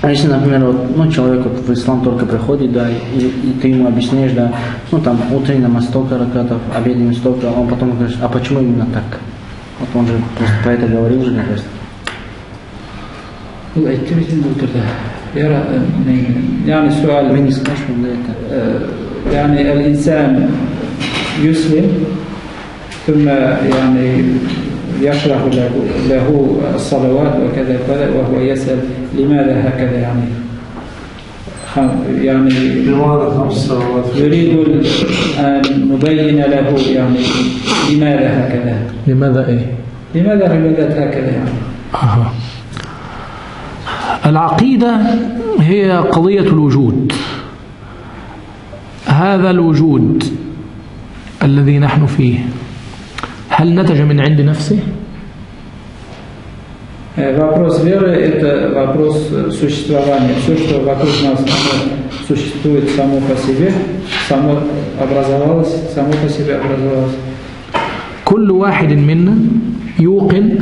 А если, например, вот, ну, человек вот в ислам только приходит, да, и ты ему объясняешь, да, ну там утренний намаз столько ракатов, обеденный столько, а он потом говорит, а почему именно так? Вот он же просто про это говорил же, кажется. يعني سؤال Мы не спрашиваем, да, это. يعني الإنسان يسلم ثم يعني يشرح له الصلوات وكذا وكذا وهو يسأل لماذا هكذا يعني يريد أن نبين له يعني لماذا هكذا. لماذا إيه؟ لماذا العبادات هكذا يعني؟ العقيدة هي قضية الوجود. هذا الوجود الذي نحن فيه هل نتج من عند نفسه؟ Вопрос веры – это вопрос существования. Все, что вокруг нас существует само по себе, само образовалось, само по себе образовалось. كل واحد منا يوقن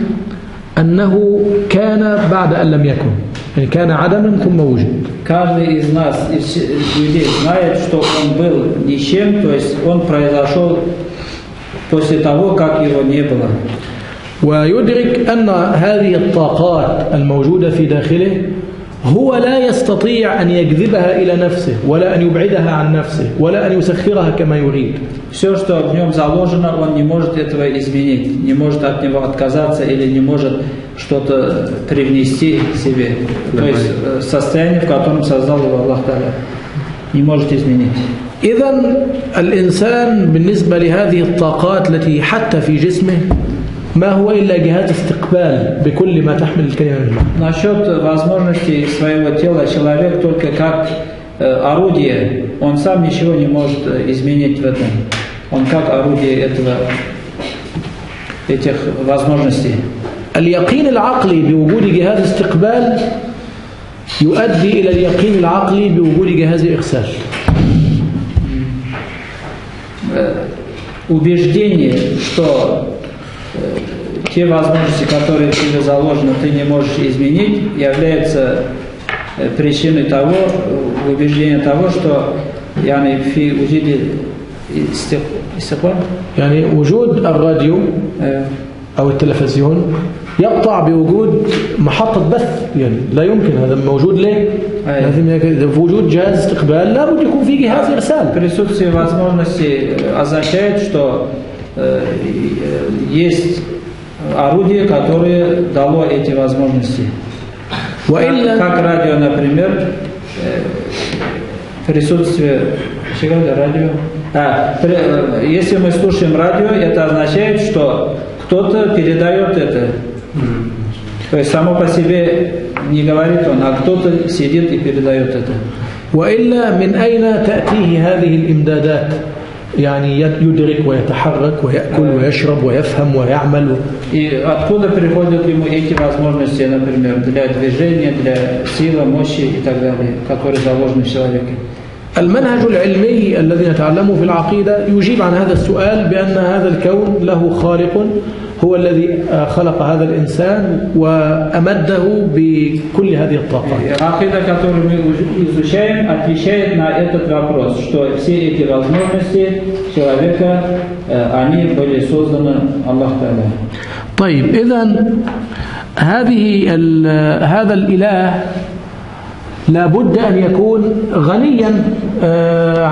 أنه كان بعد أن لم يكن، يعني كان عدما ثم وجد. Каждый из нас, из людей, знает, что он был ничем, то есть он произошел после того, как его не было. ويدرك أن هذه الطاقات الموجودة في داخله هو لا يستطيع أن يجذبها إلى نفسه ولا أن يبعدها عن نفسه ولا أن يسخرها كما يريد. Все, что в нем заложено, он не может этого изменить, не может от него отказаться или не может что-то привнести себе. То есть состояние, в котором создал его Аллах Та'аля, не может изменить. إذن الإنسان بالنسبة لهذه الطاقات التي حتى في جسمه ما هو إلا جهاز استقبال بكل ما تحمل الكلمة من معنى. Насчет возможностей своего тела человек только как орудие, он сам ничего не может изменить в этом. Он как орудие этих возможностей. اليقين العقلي بوجود جهاز استقبال يؤدي إلى اليقين العقلي بوجود جهاز إرسال. Убеждение, что те возможности, которые в тебе заложены, ты не можешь изменить, является причиной того, убеждения того, что يعني في وجود استقبال يعني وجود الراديو أو التلفزيون يقطع بوجود محطة بث، يعني لا يمكن، هذا موجود ليه؟ لازم في وجود جهاز استقبال لابد يكون في جهاز إرسال. Присутствие возможности означает, что есть орудие, которое дало эти возможности. Как радио, например, присутствие радио. Если мы слушаем радио, это означает, что кто-то передает это. То есть само по себе не говорит он, а кто-то сидит и передает это. وإلا من أين تأتيه هذه الإمدادات؟ يعني يدرك ويتحرك ويأكل ويشرب ويفهم ويعمل. И откуда приходят ему эти возможности, например, для движения, для силы, мощи и так далее, которые заложены в человеке? المنهج العلمي الذي نتعلمه في العقيدة يجيب عن هذا السؤال بأن هذا الكون له خالق هو الذي خلق هذا الإنسان وأمده بكل هذه الطاقات. Акида, которую мы изучаем, отвечает на этот вопрос, что все эти возможности человека, они были созданы Аллахом Та'аля. طيب إذن هذا الإله لابد أن يكون غنيا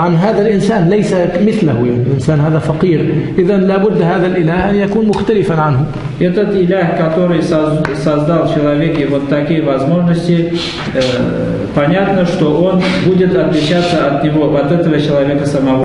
عن هذا الإنسان، ليس مثله، يعني الإنسان هذا فقير، إذن لابد هذا الإله أن يكون مختلفا عنه. Этот Илях, который создал в человеке вот такие возможности, понятно, что он будет отличаться от него, от этого человека самого.